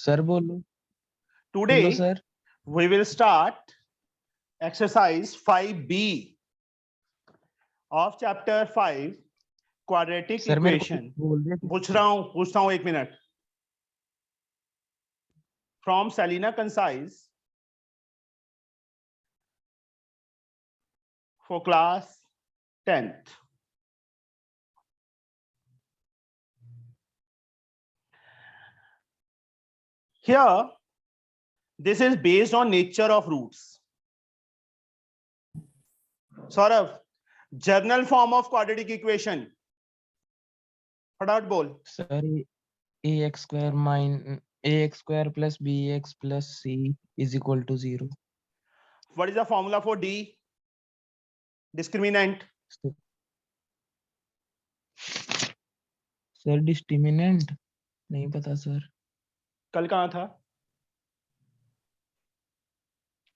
Sir बोलो। Today बोलो sir. we will start exercise 5B of chapter 5 quadratic sir मेरे को equation. बोल रहे थे। पूछता हूं 1 minute. From Salina Concise for class 10th. Here, this is based on nature of roots. Saurav, general form of quadratic equation. फटाफट बोल. Sir ax square plus bx plus c is equal to 0. What is the formula for D? Discriminant. Sir discriminant नहीं पता sir. कल कहाँ था?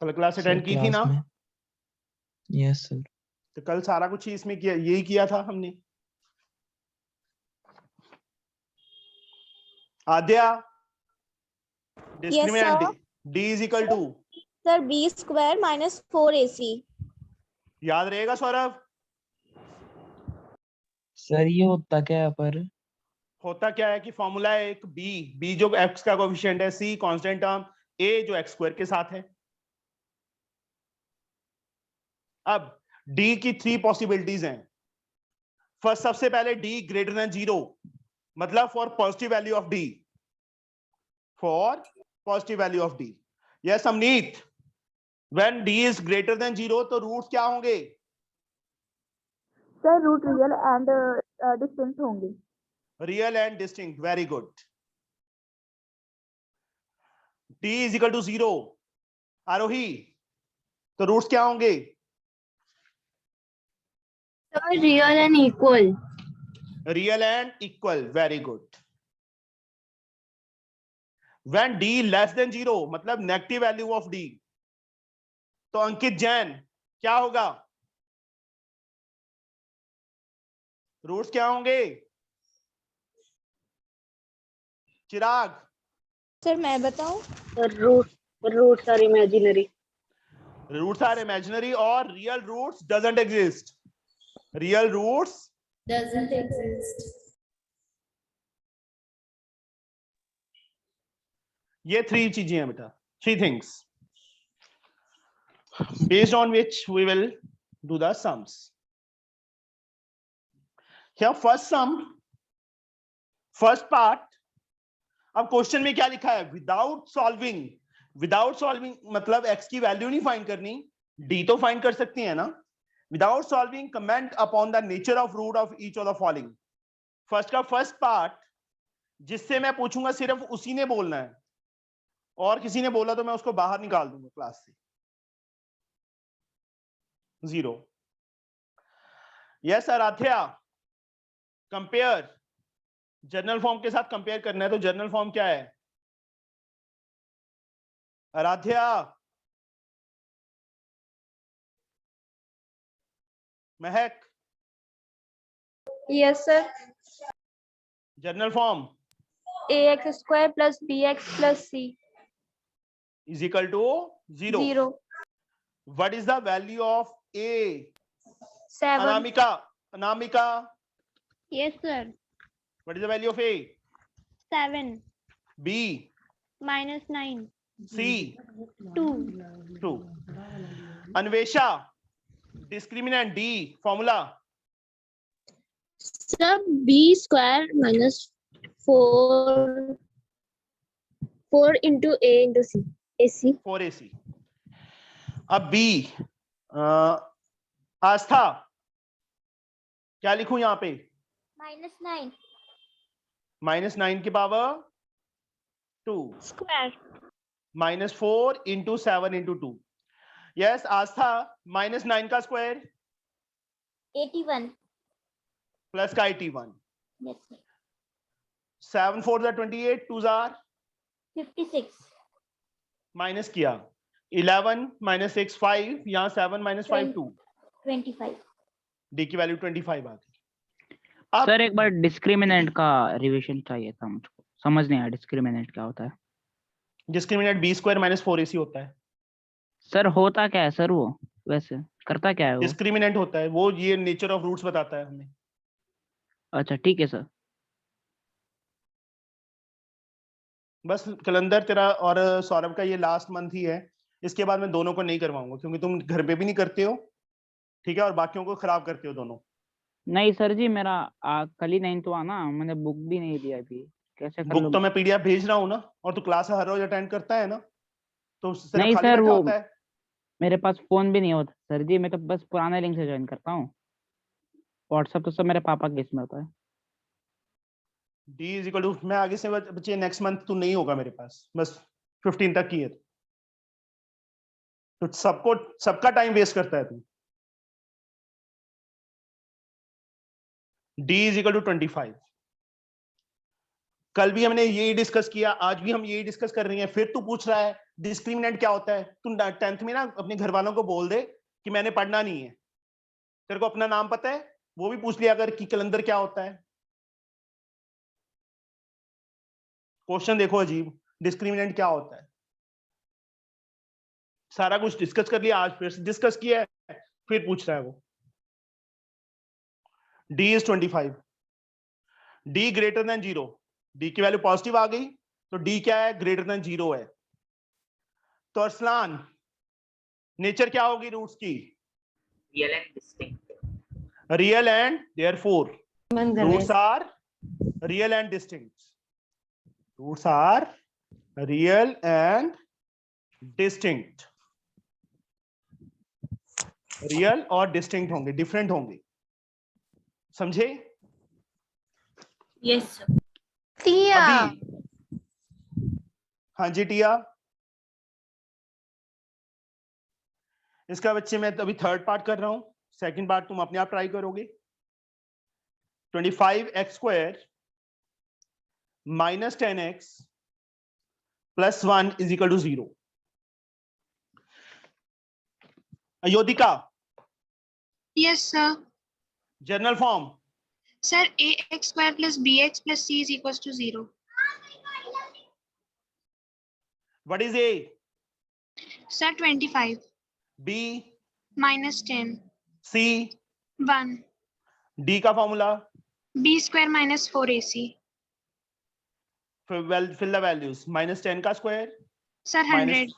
कल class attend की थी ना? Yes sir. तो कल सारा कुछ ही इसमें किया, यही किया था हमने. Adya, discriminant D is equal to sir b square minus 4ac. याद रहेगा सौरभ? सर ये होता क्या है पर? होता क्या है कि फॉर्मूला है एक b जो x का कोएफिशिएंट है, c कांस्टेंट टर्म, a जो x स्क्वायर के साथ है. अब d की 3 पॉसिबिलिटीज हैं. फर्स्ट, सबसे पहले d ग्रेटर देन 0, मतलब for positive value of d. For positive value of d. Yes Amneet, when d is greater than 0 तो रूट्स क्या होंगे? Sir root real and distinct होंगे. Real and distinct. Very good. d is equal to 0 Arohi, तो roots क्या होंगे? Sir real and equal. Real and equal. Very good. When d less than 0 मतलब negative value of d, तो अंकित जैन क्या होगा? Roots क्या होंगे? चिराग. सर मैं बताऊं? Roots are imaginary. Roots are imaginary और real roots doesn't exist. Real roots doesn't exist. ये 3 चीजें हैं बेटा. 3 things based on which we will do the sums. Here first sum, first part. अब क्वेश्चन में क्या लिखा है? विदाउट सॉल्विंग मतलब x की वैल्यू नहीं फाइंड करनी, d तो फाइंड कर सकती है ना. Without solving comment upon the nature of root of each of the following. First का फर्स्ट पार्ट जिससे मैं पूछूंगा सिर्फ उसी ने बोलना है, और किसी ने बोला तो मैं उसको बाहर निकाल दूंगा क्लास से. 0. Yes Aradhya, compare. General form के साथ कंपेयर करना है, तो जनरल फॉर्म क्या है? Aradhya, Mahak. Yes sir. General form ax square plus bx plus c is equal to 0. 0. What is the value of a? 7. Anamika. Yes sir. What is the value of a? 7. b minus 9. c 2. Anvesha, discriminant d formula. Sir b square minus 4 into a into c. ac. 4ac. अब b. आस्था, क्या लिखूं यहां पे? -9 -9 की power 2 square. -4 into 7 into 2. Yes Aastha, -9 का square 81. Plus का 81. Yes sir. 7 4 28, 2 are 56. Minus किया. 11 -6 5, यहाँ 7 - 5 2. 25. डी की वैल्यू 25 आ गई. अब सर एक बार डिस्क्रिमिनेंट का रिवीजन चाहिए था मुझको, समझ नहीं आया डिस्क्रिमिनेंट क्या होता है. Discriminant b square minus 4ac होता है। सर होता क्या है सर, वो वैसे करता क्या है वो? डिस्क्रिमिनेंट होता है वो, ये नेचर ऑफ रूट्स बताता है हमें। अच्छा ठीक है सर। बस कलंदर तेरा और सौरभ का ये लास्ट मंथ ही है, इसके बाद मैं दोनों को नहीं करवाऊंगा क्योंकि तुम घर पे भी नहीं करते हो, ठीक है, और बाकियों को खराब करते हो दोनों। नहीं सर जी, मेरा कल ही नहीं तो आना, मैंने बुक भी नहीं दिया अभी, कैसे कर बुक तो लूंगा? मैं पीडीएफ भेज रहा हूँ ना, और तू क्लास हर रोज अटेंड करता है ना, तो सिर्फ नहीं खाली सर, बैठा वो होता है। मेरे पास फोन भी नहीं होता सर जी, मैं तो बस पुराने लिंक से ज्वाइन करता हूँ। व्हाट्सएप तो सब मेरे पापा के इसमें होता है। डी इज इक्वल टू, मैं आगे से बच्चे नेक्स्ट मंथ तू नहीं होगा मेरे पास, बस 15 तक की है तो सबको सबका टाइम वेस्ट करता है तू। D is equal to 25। कल भी हमने यही डिस्कस किया, आज भी हम यही डिस्कस कर रही हैं, फिर तू पूछ रहा है डिस्क्रिमिनेंट क्या होता है। तू 10th में ना अपने घर वालों को बोल दे कि मैंने पढ़ना नहीं है, तेरे को अपना नाम पता है, वो भी पूछ लिया अगर कि कलंदर क्या होता है। क्वेश्चन देखो अजीब, डिस्क्रिमिनेंट क्या होता है, सारा कुछ डिस्कस कर लिया, आज फिर से डिस्कस किया है, फिर पूछ रहा है वो। D is 25, D greater than 0, D की वैल्यू पॉजिटिव आ गई तो डी क्या है, ग्रेटर देन 0 है। तो अरसलान नेचर क्या होगी रूट्स की, real and distinct. Real and therefore roots are real and distinct, roots are real and distinct, real और डिस्टिंक्ट होंगे, डिफरेंट होंगे, समझे? Yes sir. टिया, अभी हाँ जी टिया, इसका बच्चे मैं अभी थर्ड पार्ट कर रहा हूं, सेकंड पार्ट तुम अपने आप ट्राई करोगे। 25x square minus 10x plus 1 is equal to 0। Ayodhika, Yes, sir. General form. Sir, ax square plus bx plus c is equals to 0. What is A? Sir, 25 B? minus 10, C? 1. D का फॉर्मूला? b square minus 4ac. Fill the values, minus 10 का square Sir, 100. Minus,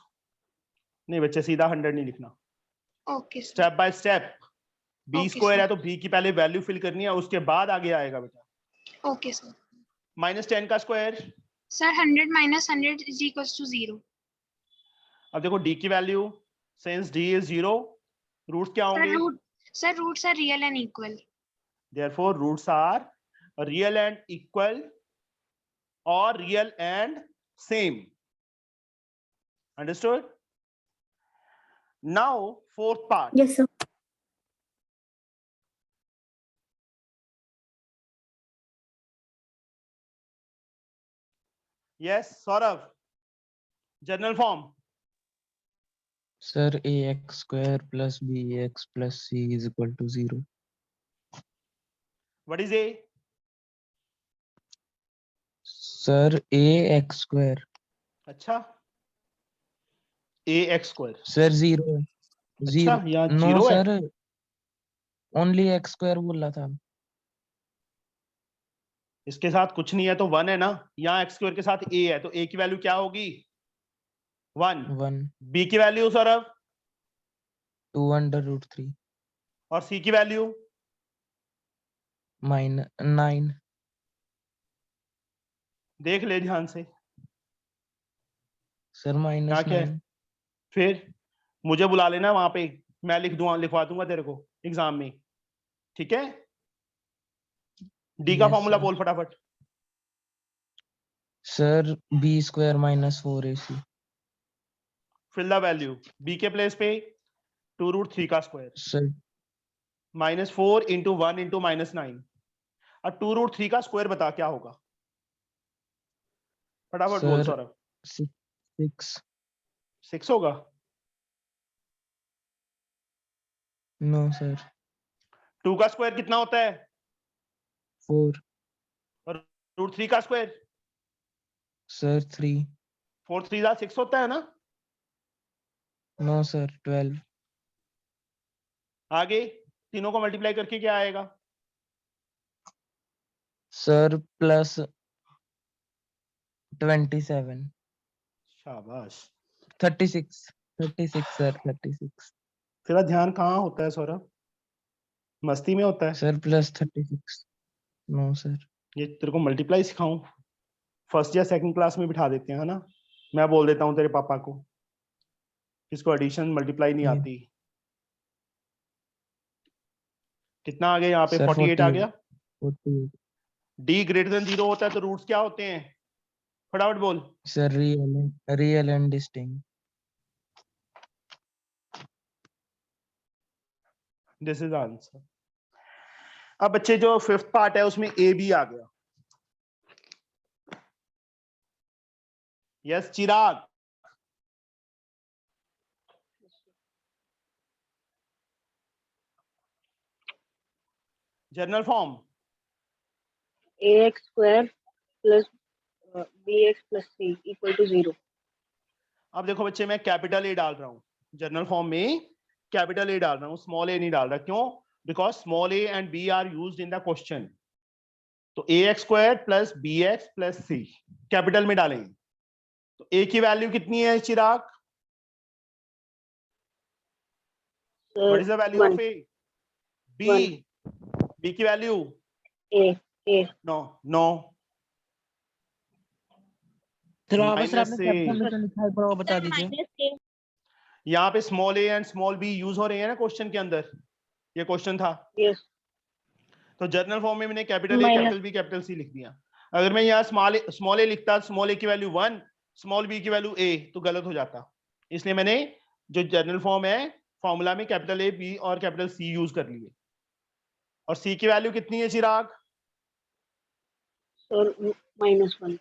नहीं बच्चे सीधा 100 नहीं लिखना, Okay, sir. Step by step. B Okay, square sir. है तो बी की पहले वैल्यू फिल करनी है, उसके बाद आगे आएगा बेटा। Okay, sir. माइनस 10 का square, Sir, 100 minus 100 is equals to 0. अब देखो डी की value, since d is 0, roots क्या Sir, होंगे? roots are real and equal. Therefore roots are real and equal or real and same. Understood? Now fourth part. Yes, sir. Yes, Saurav. General form. Sir ax square plus bx plus c is equal to 0. What is A? Sir ax square, अच्छा, ax square. Sir 0 है। अच्छा, zero यहाँ no 0 है। Sir, only x square बोला था। इसके साथ कुछ नहीं है तो 1 है ना, यहाँ x square के साथ a है तो a की वैल्यू क्या होगी? 1। 1 b की वैल्यू सौरभ? 2√3 और c की वैल्यू? -9। देख ले ध्यान से, सर यहाँ क्या है? -9। फिर मुझे बुला लेना वहां पे, मैं लिखवा दूंगा तेरे को एग्जाम में, ठीक है? डी का Yes, फॉर्मूला sir. बोल फटाफट। Sir b square minus 4ac। Fill the value, b के प्लेस पे 2√3 का स्क्वायर सर -4 इंटू 1 इंटू -9। अब 2√3 का स्क्वायर बता क्या होगा, फटाफट बोल सर सौरभ। 6। 6 होगा? नो सर, 2 का स्क्वायर कितना होता है? 4। और √3 का स्क्वायर? सर 3। 4 3 जा 6 होता है ना? नो सर 12 आगे तीनों को मल्टीप्लाई करके क्या आएगा? सर प्लस 27 शाबाश। 36 सर 36 तेरा ध्यान कहाँ होता है सौरभ? मस्ती में होता है? सर प्लस 36 नो सर ये तेरे को मल्टीप्लाई सिखाऊं? फर्स्ट या सेकंड क्लास में बिठा देते हैं, है ना? मैं बोल देता हूँ तेरे पापा को, इसको एडिशन मल्टीप्लाई नहीं आती। कितना आ गया यहाँ पे? सर 48 आ गया। 48 डी ग्रेटर देन 0 होता है तो रूट्स क्या होते हैं? फटाफट बोल। Sir real and distinct this is answer. अब बच्चे जो फिफ्थ पार्ट है उसमें ए बी आ गया। Yes Chirag. General form ax square plus bx plus c equal to 0. अब देखो बच्चे, मैं कैपिटल ए डाल रहा हूं जनरल फॉर्म में, कैपिटल ए डाल रहा हूं, स्मॉल ए नहीं डाल रहा। क्यों? Because small A and B are used in the question. तो A x square plus B x plus C capital में डालेंगे। तो ए की वैल्यू कितनी है Chirag? What is the value of A? B. B की value a no no sir आपने से कैपिटल में तो लिखा है, पर वो बता दीजिए। -a यहाँ पे small A and small B use हो रहे हैं ना क्वेश्चन के अंदर, ये क्वेश्चन था। yes तो जर्नल फॉर्म में मैंने capital A Minus. Capital B capital C लिख दिया। अगर मैं यहाँ स्मॉल ए लिखता, स्मॉल ए की वैल्यू 1, स्मॉल बी की वैल्यू ए, तो गलत हो जाता। इसलिए मैंने जो जर्नल फॉर्म है फॉर्मूला में कैपिटल ए बी और कैपिटल सी यूज कर लिए। और सी की वैल्यू कितनी है चिराग? sir -1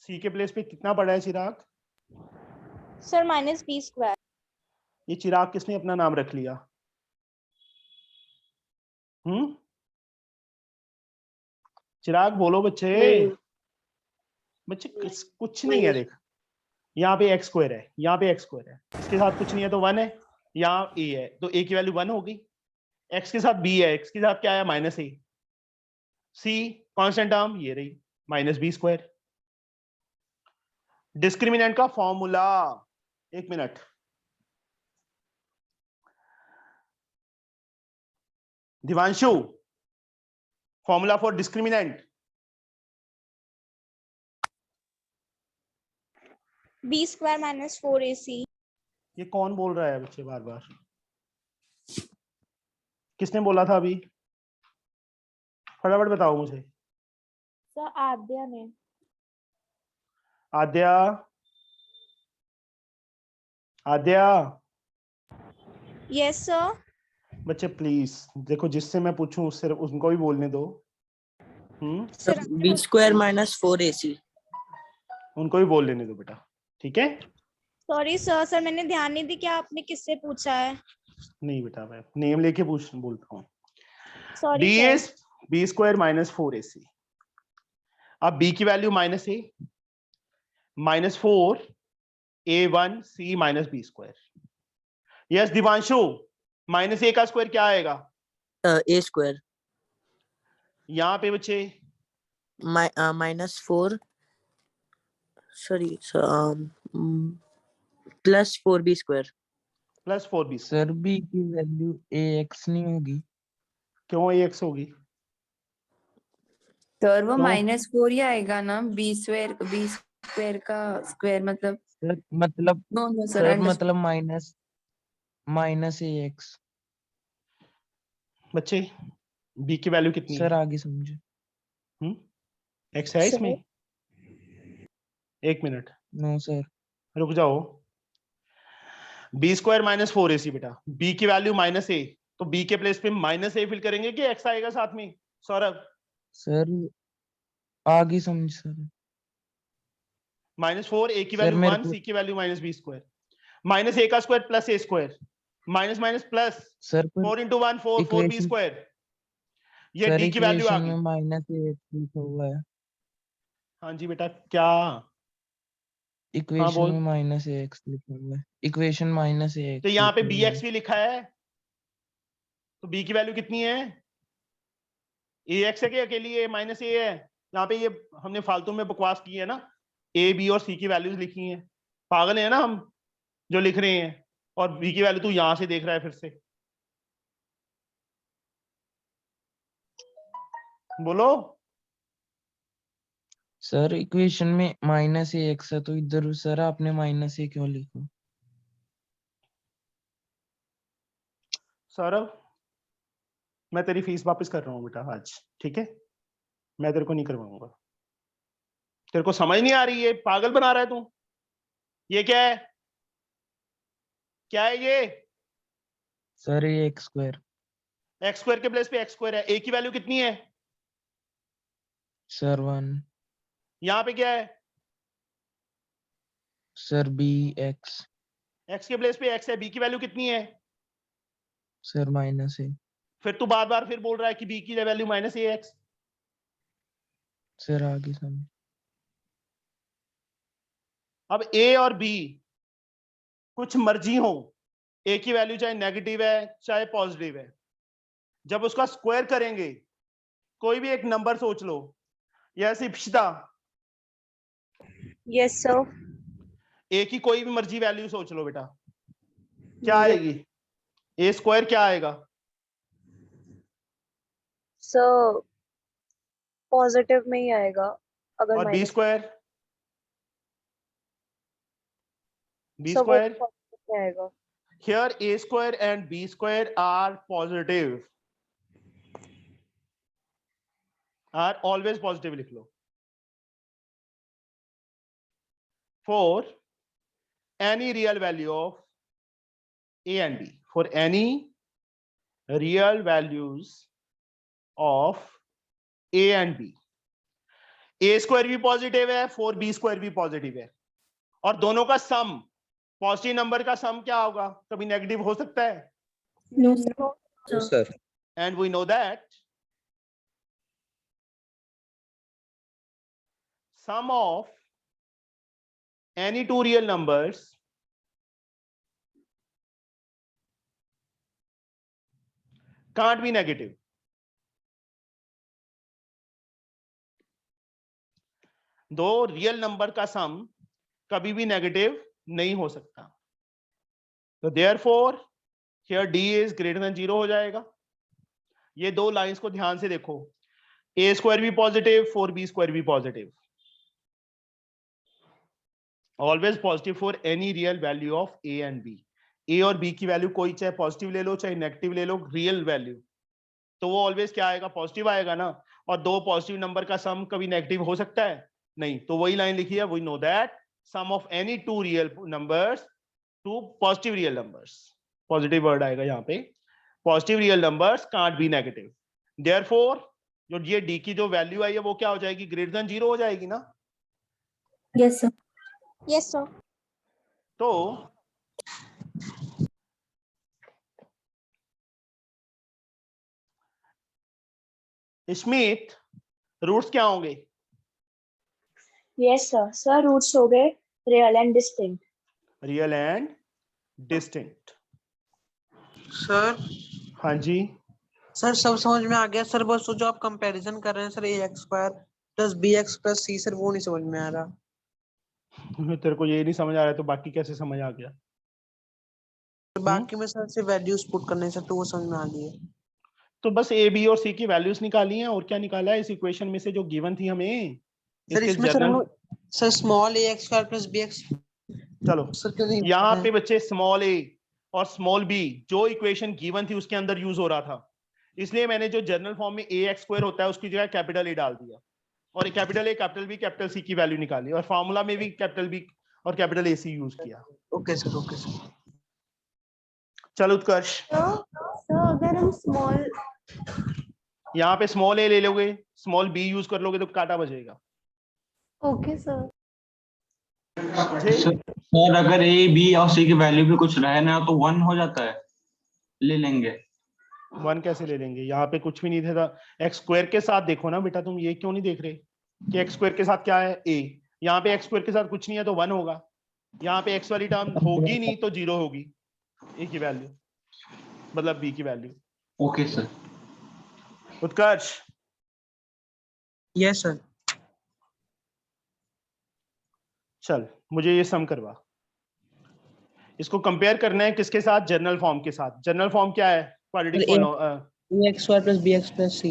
सी के प्लेस पे कितना पड़ा है Chirag? Sir minus B square. ये चिराग किसने अपना नाम रख लिया? चिराग बोलो बच्चे। नहीं। बच्चे कुछ नहीं है। देख यहाँ पे एक्स स्क्वायर है, यहाँ पे एक्स स्क्वायर है, इसके साथ कुछ नहीं है तो 1 है, यहाँ ए है तो ए की वैल्यू 1 होगी। एक्स के साथ बी है, एक्स के साथ क्या है? Minus a. C constant term ये रही माइनस बी स्क्वायर। डिस्क्रिमिनेंट का फॉर्मूला, एक मिनट। Divanshu, formula for discriminant. B square minus 4ac। ये कौन बोल रहा है बच्चे बार बार? किसने बोला था अभी? फटाफट बताओ मुझे। सर आद्या ने। आद्या, आद्या। Yes sir. बच्चे प्लीज देखो, जिससे मैं पूछूं उससे उनको भी बोलने दो। Sir B square minus 4ac उनको भी बोल लेने दो बेटा, ठीक है? सॉरी सर, सर मैंने ध्यान नहीं दी कि आपने किससे पूछा है। नहीं बेटा, मैं नेम लेके बोलता हूँ। Sorry D sir. Is B square minus 4ac। अब बी की value minus A, minus 4 a1 c minus B square. Yes Divyanshu, minus A का स्क्वायर क्या आएगा? a स्क्वायर यहाँ पे बच्चे -4 sorry plus 4b square plus 4b। Sir b की value ax नहीं होगी? क्यों ax होगी? सर वो क्यों? -4 ही आएगा ना, बी स्क्वायर का स्क्वायर मतलब। सर मतलब no no sir sir understood. मतलब माइनस ax। बच्चे b की वैल्यू कितनी सर है? आगे समझे। x है सर। इसमें? एक मिनट नो सर रुक जाओ। बी स्क्वायर माइनस 4ac बेटा, b की वैल्यू माइनस ए, तो b के प्लेस पे माइनस ए फिल करेंगे कि x आएगा साथ में? सौरभ, सर आगे समझ सर। -4 a की सर वैल्यू मेरे 1, को c की value minus B square, minus A का square plus A square, minus minus plus, sir 4 into 1 4 4b equation square. ये सर d की वैल्यू आ इक्वेशन गई। में -ax लिखा हुआ है। हाँ जी बेटा, क्या? इक्वेशन बोल। में माइनस ए एक्स लिखा हुआ है, इक्वेशन माइनस ए तो एक्स यहाँ पे बी एक्स भी लिखा है, तो बी की वैल्यू कितनी है? ए एक्स है कि अकेली ए माइनस ए है? यहाँ पे ये हमने फालतू में बकवास की है ना, ए बी और सी की वैल्यूज लिखी हैं। पागल है ना हम जो लिख रहे हैं, और बी की वैल्यू तू यहां से देख रहा है फिर से। बोलो। सर इक्वेशन में माइनस ए एक्स है, तो इधर सर आपने माइनस ए क्यों लिखा? सौरभ, मैं तेरी फीस वापस कर रहा हूँ बेटा आज, ठीक है? मैं तेरे को नहीं करवाऊंगा। तेरे को समझ नहीं आ रही है, पागल बना रहा है तू। ये क्या है? क्या है ये? Sir A x square. X square के प्लेस पे एक्स स्क्वायर है। ए की वैल्यू कितनी है? सर 1। यहाँ पे क्या है? Sir b x. एक्स के प्लेस पे एक्स है। बी की वैल्यू कितनी है? Sir minus a. फिर तू बार बार फिर बोल रहा है कि बी की वैल्यू माइनस ए एक्स। सर आगे समझ। अब ए और बी कुछ मर्जी हो, ए की वैल्यू चाहे नेगेटिव है चाहे पॉजिटिव है, जब उसका स्क्वायर करेंगे, कोई भी एक नंबर सोच लो। Yes Ipsita, Yes, sir. ए की कोई भी मर्जी वैल्यू सोच लो बेटा, क्या आएगी? ए स्क्वायर क्या आएगा? So पॉजिटिव में ही आएगा अगर और b minus. Square? B So वो स्क्वायर positive में आएगा। here a square and b square are positive, are always positive लिख लो। for any real value of a and b, for any real values of a and b, a square भी positive है, 4b square भी positive है, और दोनों का सम, positive number का सम क्या होगा? कभी नेगेटिव हो सकता है? No, sir. sir. And we know that sum of any two real numbers can't be negative. दो रियल नंबर का सम कभी भी नेगेटिव नहीं हो सकता। तो therefore here d is greater than 0 हो जाएगा। ये दो लाइंस को ध्यान से देखो, a स्क्वायर भी पॉजिटिव, 4b स्क्वायर भी positive, always positive for any real value of a and b। a और b की वैल्यू कोई चाहे पॉजिटिव ले लो चाहे नेगेटिव ले लो, रियल वैल्यू, तो वो ऑलवेज क्या आएगा? पॉजिटिव आएगा ना। और दो पॉजिटिव नंबर का सम कभी नेगेटिव हो सकता है? नहीं। तो वही लाइन लिखी है, we know that sum of any two real numbers, two positive real numbers, positive word आएगा यहाँ पे, positive real numbers can't be negative. Therefore जो ये डी की जो वैल्यू आई है वो क्या हो जाएगी? ग्रेटर देन 0 हो जाएगी ना। Yes, sir. Yes, sir. तो स्मिथ रूट्स क्या होंगे? Yes, sir. Sir, roots हो गए real and distinct. Real and distinct. Sir हाँ जी, सर सब समझ में आ गया सर, बस वो जो आप कंपैरिजन कर रहे हैं sir, A x square plus B x plus C, sir वो नहीं समझ में आ रहा। तेरे को ये नहीं समझ आ रहा है तो बाकी कैसे समझ आ गया? बाकी में सर से वैल्यूज पुट करने सर, तो वो समझ में आ गई है। तो बस ए बी और सी की वैल्यूज निकाली हैं, और क्या निकाला है इस इक्वेशन में से जो गिवन थी हमें? सर इसके इसमें sir general, sir small A x square plus B x, चलो सर क्यों नहीं यहाँ पे बच्चे स्मॉल ए और स्मॉल बी जो इक्वेशन गिवन थी उसके अंदर यूज हो रहा था, इसलिए मैंने जो जनरल फॉर्म में ए एक्स स्क्वायर होता है उसकी जगह कैपिटल ए डाल दिया, और capital A capital B capital C की वैल्यू निकाली, और फॉर्मूला में भी कैपिटल बी और कैपिटल ए सी यूज किया। Okay sir, okay sir. चलो उत्कर्ष, तो अगर हम स्मॉल यहाँ पे स्मॉल ए ले लोगे, स्मॉल बी यूज कर लोगे तो काटा बचेगा। ओके सर सर अगर ए बी और सी की वैल्यू भी कुछ रहे ना तो 1 हो जाता है, ले लेंगे। 1 कैसे ले लेंगे? यहाँ पे कुछ भी नहीं था। एक्स स्क्वायर के साथ देखो ना बेटा, तुम ये क्यों नहीं देख रहे कि एक्स स्क्वायर के साथ क्या है? ए, यहाँ पे एक्स स्क्वायर के साथ कुछ नहीं है तो 1 होगा, यहाँ पे एक्स वाली टर्म होगी नहीं तो 0 होगी, ए की वैल्यू मतलब बी की value. Okay sir. Utkarsh yes sir. चल मुझे ये सम करवा, इसको कंपेयर करना है किसके साथ, जनरल फॉर्म के साथ। जनरल फॉर्म क्या है, quadratic form. ax square plus bx plus c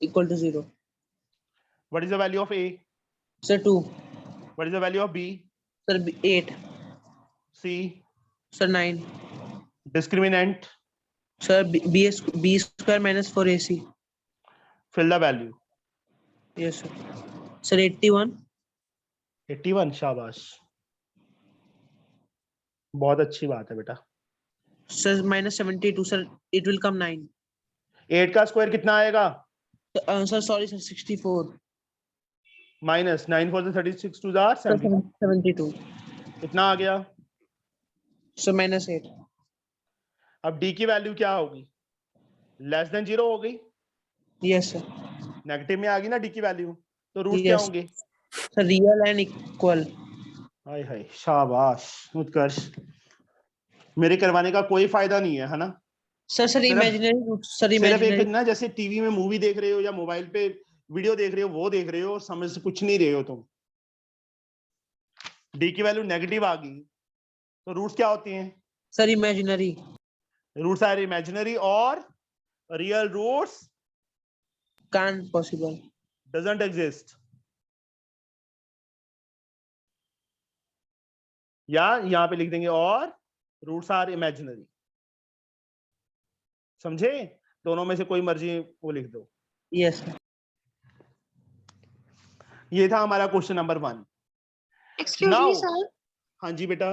equal to 0. What is the value of a? Sir 2. What is the value of b? Sir 8. C? Sir 9. Discriminant? Sir b square minus 4ac. Fill the value. Yes sir. Sir 81. 81, शाबाश, बहुत अच्छी बात है बेटा। Sir minus 72. Sir it will come 9. 8 का square कितना आएगा? Sir sorry sir 64. Minus 9 4 36 2 jar Sir 72. कितना आ गया? Sir minus 8. अब डी की वैल्यू क्या होगी, लेस देन 0 हो गई, Yes sir. नेगेटिव में आ गई ना डी की वैल्यू, तो रूट क्या Yes. होंगे? Sir real and equal. हाय हाय, शाबाश उत्कर्ष, मेरे करवाने का कोई फायदा नहीं है, है ना? Sir सिर्फ- imaginary root. Sir सिर्फ imaginary. एक ना, जैसे टीवी में मूवी देख रहे हो या मोबाइल पे वीडियो देख रहे हो, वो देख रहे हो, समझ कुछ नहीं रहे हो तुम। डी की वैल्यू नेगेटिव आ गई तो रूट्स क्या होती हैं? Sir imaginary. Roots are imaginary और real roots Can't possible. Doesn't exist. या यहाँ पे लिख देंगे और रूट्स आर इमेजिनरी, समझे? दोनों में से कोई मर्जी वो लिख दो। Yes sir. ये था हमारा क्वेश्चन नंबर 1। एक्सक्यूज Now- मी सर, हाँ जी बेटा।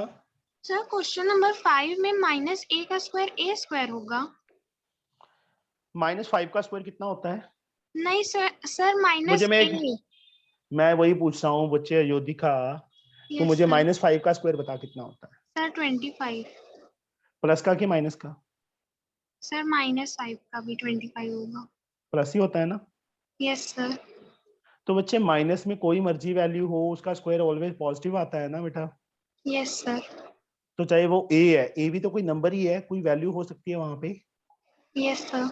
सर क्वेश्चन नंबर 5 में माइनस ए का स्क्वायर ए स्क्वायर होगा। -5 का स्क्वायर कितना होता है? नहीं सर माइनस मुझे ए। मैं वही पूछ रहा हूँ बच्चे, अयोधिका, तो मुझे -5 का स्क्वायर बता कितना होता है? सर 25। प्लस का कि माइनस का? सर -5 का भी 25 होगा। प्लस ही होता है ना? Yes sir. तो बच्चे माइनस में कोई मर्जी वैल्यू हो, उसका स्क्वायर ऑलवेज पॉजिटिव आता है ना बेटा? Yes sir. तो चाहे वो ए है, ए भी तो कोई नंबर ही है, कोई वैल्यू हो सकती है वहां पे, यस सर।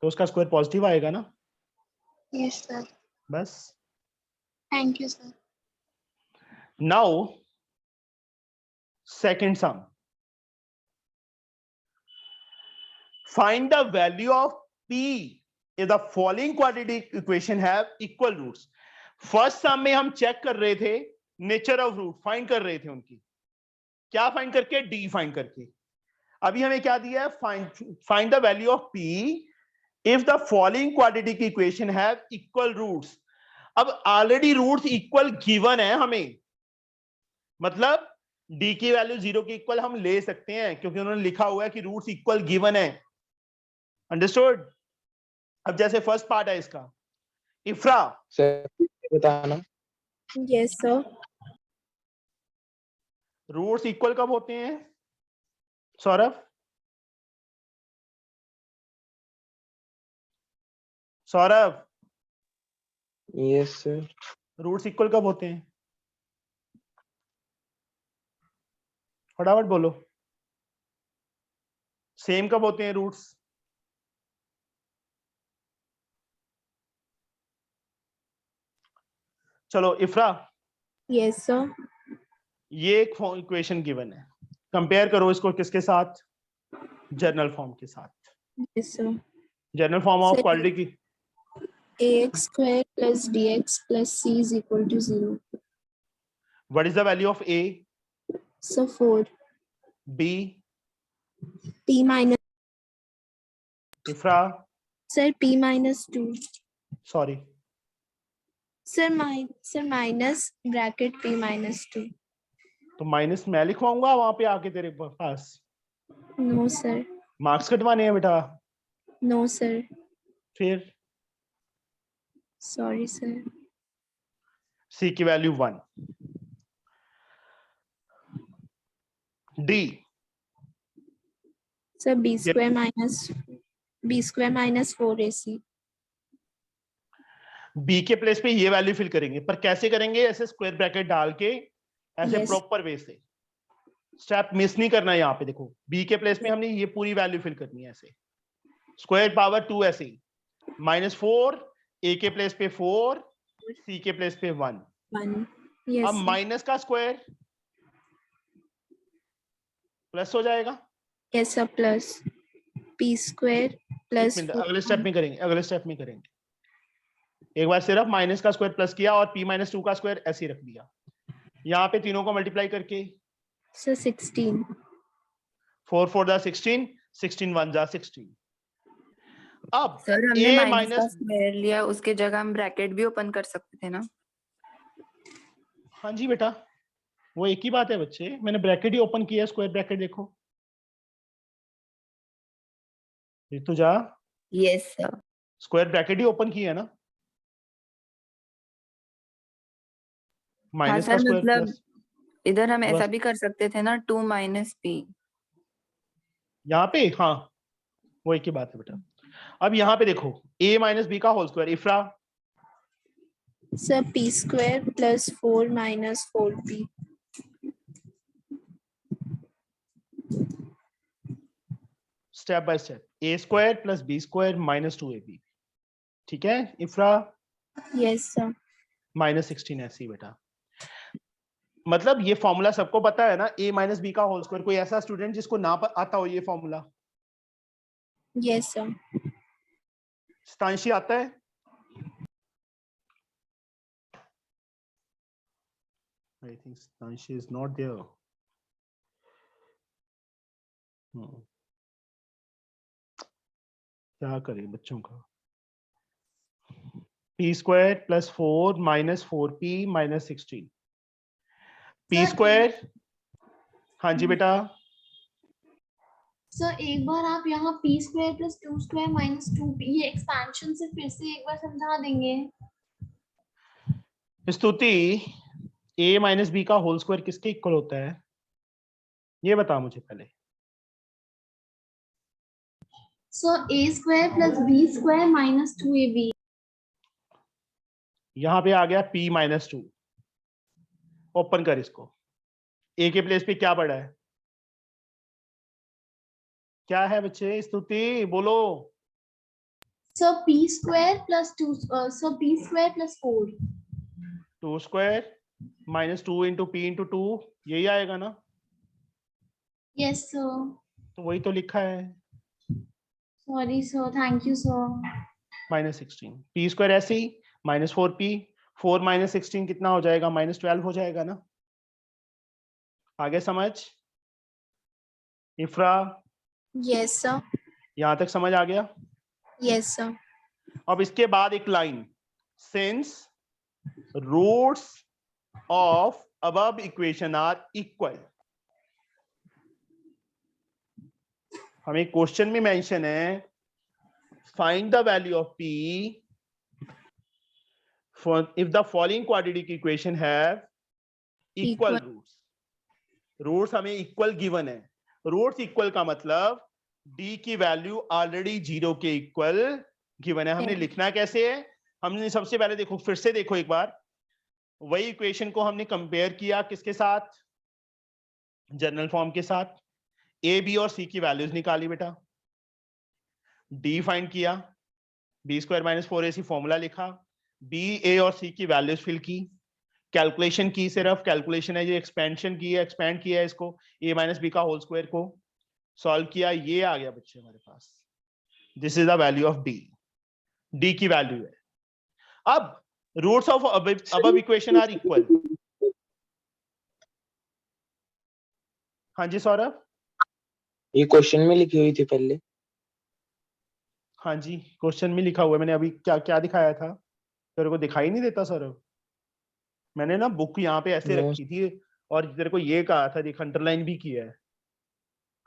तो उसका स्क्वायर पॉजिटिव आएगा ना? Yes sir. बस। Thank you sir. Now second sum, find the value of p if the following quadratic equation have equal roots। First sum में हम चेक कर रहे थे नेचर ऑफ रूट, फाइंड कर रहे थे उनकी, क्या फाइंड करके? डी फाइंड करके। अभी हमें क्या दिया है? Find the value of p if the following quadratic equation have equal roots। अब ऑलरेडी रूट्स इक्वल गिवन है हमें, मतलब d की वैल्यू 0 के इक्वल हम ले सकते हैं, क्योंकि उन्होंने लिखा हुआ है कि रूट्स इक्वल गिवन है। अंडरस्टूड? अब जैसे फर्स्ट पार्ट है इसका, इफ्रा सर बताना। Yes sir. रूट्स इक्वल कब होते हैं? Saurabh, Saurabh yes sir. Roots equal कब होते हैं? फटाफट बोलो, सेम कब होते हैं रूट्स? चलो इफ्रा, Yes sir. ये एक इक्वेशन गिवन है, कंपेयर करो इसको किसके साथ? जनरल फॉर्म के साथ। Yes sir. General form of Sir. Quadratic की ax square plus bx plus c is equal to 0. What is the value of a? So 4. b? p minus. इफ्रा Sir p minus 2. Sorry, Sir minus bracket p minus 2. तो minus मैं लिखवाऊंगा वहां पे आके तेरे पास? No sir. Marks कटवाने हैं बेटा? No sir. फिर Sorry sir. c की value 1, d Sir b square minus 4ac. B के प्लेस पे ये वैल्यू फिल करेंगे, पर कैसे करेंगे? ऐसे स्क्वायर ब्रैकेट डाल के, ऐसे Yes. प्रॉपर वे से। स्टेप मिस नहीं करना है। यहाँ पे देखो बी के प्लेस में हमने ये पूरी वैल्यू फिल करनी है, ऐसे स्क्वायर पावर 2 ऐसे ही, -4, ए के प्लेस पे 4, सी के प्लेस पे 1। 1. Yes. अब माइनस का स्क्वायर प्लस हो जाएगा। Yes, sir. Plus p square plus एक मिनट, 4. अगले स्टेप में करेंगे, अगले स्टेप में करेंगे। एक बार सिर्फ माइनस का स्क्वायर प्लस किया और p-2 का स्क्वायर ऐसे ही रख दिया। यहाँ पे तीनों को मल्टीप्लाई करके So 16. 4 4 जा 16, 16 1 जा 16। अब सर हमने a माइनस का माइनस, स्क्वायर लिया, उसके जगह हम ब्रैकेट भी ओपन कर सकते थे ना। हाँ जी बेटा, वो एक ही बात है बच्चे, मैंने ब्रैकेट ही ओपन किया, स्क्वायर ब्रैकेट देखो। ये तो जा यस सर। स्क्वायर ब्रैकेट ही ओपन किया है ना, हाँ माइनस का सर, स्क्वायर मतलब प्लस। इधर हम ऐसा बस। भी कर सकते थे ना, 2 माइनस p। यहाँ पे हाँ, वो एक ही बात है बेटा। अब यहाँ पे देखो a माइनस बी का whole square, Ifra Sir, p square plus 4 minus 4p. Step by step, a square plus b square minus 2ab, ठीक है इफ्रा? Yes, sir. -16 ऐसे ही बेटा। मतलब ये फॉर्मूला सबको पता है ना, a माइनस बी का होल स्क्वायर। कोई ऐसा स्टूडेंट जिसको ना आता हो ये फॉर्मूला? Yes, sir. स्तांशी आता है? I think Stanshi is not there. क्या करें बच्चों का? p square plus 4 minus 4p minus 16। p square, हाँ जी बेटा। सर एक बार आप यहाँ p square plus 2 square minus 2p ये एक्सपेंशन से फिर से एक बार समझा देंगे। स्तुति, a माइनस बी का होल स्क्वायर किसके इक्वल होता है? ये बता मुझे पहले। सो a square plus b square minus 2ab। यहाँ पे आ गया p माइनस 2। ओपन कर इसको। a के प्लेस पे क्या पड़ा है? क्या है बच्चे? स्तुति बोलो। सो p स्क्वायर प्लस 2 सो p square plus 4। 2 square minus 2 into p into 2, यही आएगा ना? Yes sir. तो वही तो लिखा है। Sorry sir, thank you sir. -16 p square ऐसे ही -4p, 4 माइनस 16 कितना हो जाएगा? -12 हो जाएगा ना? आगे समझ इफ्रा? Yes, sir. यहां तक समझ आ गया? Yes, sir. अब इसके बाद एक line, since roots of above equation are equal. हमें क्वेश्चन में मेंशन है, find the value of p for if the following quadratic equation have equal Equal. roots। Roots हमें इक्वल गिवन है। रूट्स इक्वल का मतलब d की value already 0 के equal given है। हमने लिखना कैसे है? हमने सबसे पहले देखो, फिर से देखो एक बार, वही इक्वेशन को हमने कंपेयर किया किसके साथ? जनरल फॉर्म के साथ। a b और c की वैल्यूज निकाली बेटा, d फाइंड किया, b square minus 4ac formula लिखा, b a और c की वैल्यूज फिल की, कैलकुलेशन की, सिर्फ कैलकुलेशन है, ये एक्सपेंशन की है, एक्सपेंड किया है इसको, a माइनस बी का होल स्क्वायर को सॉल्व किया, ये आ गया बच्चे हमारे पास। This is the value of d की वैल्यू है। अब roots of above equation are equal. हाँ जी सौरभ? ये क्वेश्चन में लिखी हुई थी पहले। हाँ जी, क्वेश्चन में लिखा हुआ है। मैंने अभी क्या क्या दिखाया था? तेरे को दिखाई नहीं देता सौरभ? मैंने ना बुक यहाँ पे ऐसे रखी थी और तेरे को ये कहा था, देख अंडरलाइन भी किया है,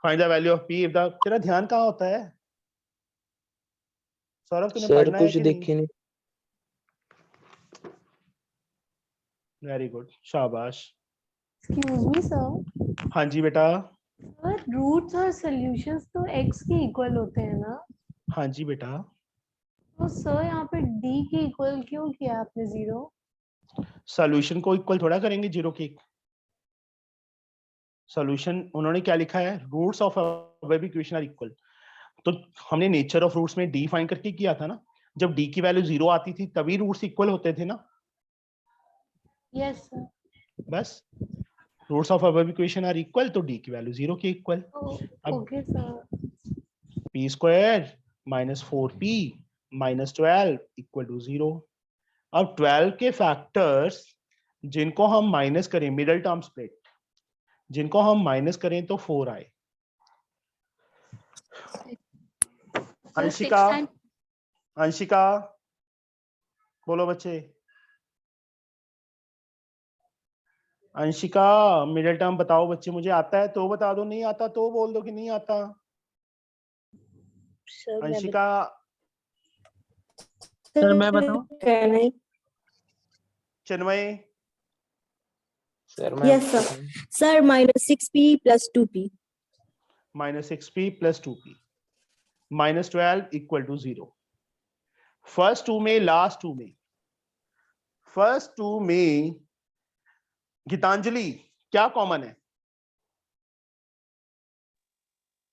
find the value of p if the. तेरा ध्यान कहाँ होता है सौरभ? तूने पढ़ना है कुछ कि देखे नहीं। वेरी गुड, शाबाश। Excuse me sir. हाँ जी बेटा। सर रूट्स और सॉल्यूशंस तो x के इक्वल होते हैं ना? हाँ जी बेटा। तो सर यहाँ पे d के इक्वल क्यों किया आपने 0? सॉल्यूशन को इक्वल थोड़ा करेंगे जीरो के। सॉल्यूशन उन्होंने क्या लिखा है, roots of above equation are equal. तो हमने नेचर ऑफ रूट्स में डी फाइंड करके किया था ना, जब डी की वैल्यू 0 आती थी तभी रूट्स इक्वल होते थे ना। Yes sir. बस roots of above equation are equal, तो डी की वैल्यू 0 के इक्वल। अब okay sir. P square minus 4p minus 12 equal to 0। अब 12 के फैक्टर्स जिनको हम माइनस करें, मिडल टर्म स्प्लिट, जिनको हम माइनस करें तो 4 आए। अंशिका, अंशिका बोलो बच्चे। अंशिका मिडिल टर्म बताओ बच्चे, मुझे आता है तो बता दो, नहीं आता तो बोल दो कि नहीं आता। अंशिका। सर मैं बताऊं? Chinmay. Sir yes sir. Sir minus 6p plus 2p। Minus 6p plus 2p minus 12 equal to 0। First two में, लास्ट टू में, फर्स्ट टू में गीतांजलि क्या कॉमन है?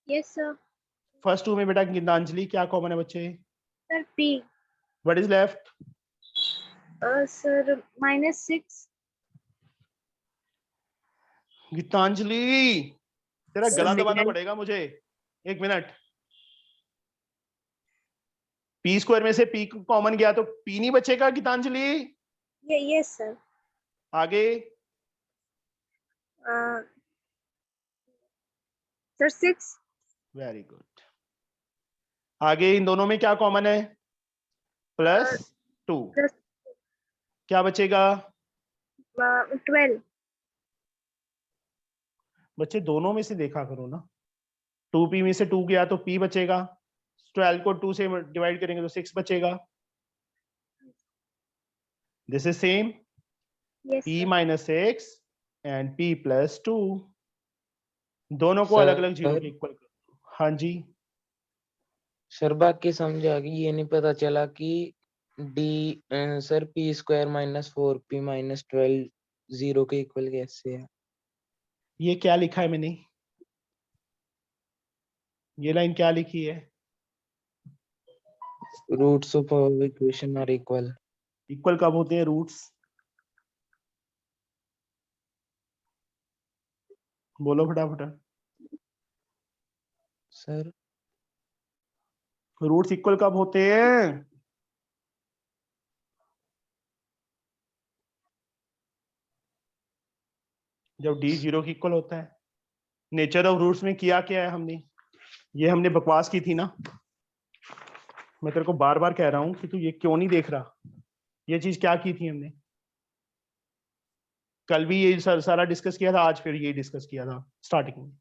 Yes sir. फर्स्ट टू में बेटा गीतांजलि क्या कॉमन है बच्चे? Sir p। What is left? Sir -6। Geetanjali तेरा गला दबाना पड़ेगा मुझे, एक मिनट। पी स्क्वायर में से पी कॉमन गया तो पी नहीं बचेगा गीतांजलि? Yes sir. आगे सर 6। Very good. आगे इन दोनों में क्या कॉमन है? प्लस 2। क्या बचेगा? 12। बच्चे दोनों में से देखा करो ना, 2p में से 2 गया तो p बचेगा, 12 को 2 से डिवाइड करेंगे तो 6 बचेगा। This is same, p minus 6 and p plus 2, दोनों को अलग अलग जीरो के इक्वल कर दो। हाँ जी सर बाकी समझ आ गई, ये नहीं पता चला कि D sir P square minus 4p minus 12 0 के इक्वल कैसे है? ये क्या लिखा है मैंने, ये लाइन क्या लिखी है? Roots of above equation are equal. Equal कब होते हैं रूट्स? बोलो फटाफट। सर रूट्स इक्वल कब होते हैं? जब d 0 की इक्वल होता है। नेचर ऑफ रूट्स में किया क्या है हमने, ये हमने बकवास की थी ना। मैं तेरे को बार बार कह रहा हूं कि तू ये क्यों नहीं देख रहा, ये चीज क्या की थी हमने? कल भी ये सारा डिस्कस किया था, आज फिर ये डिस्कस किया था स्टार्टिंग में।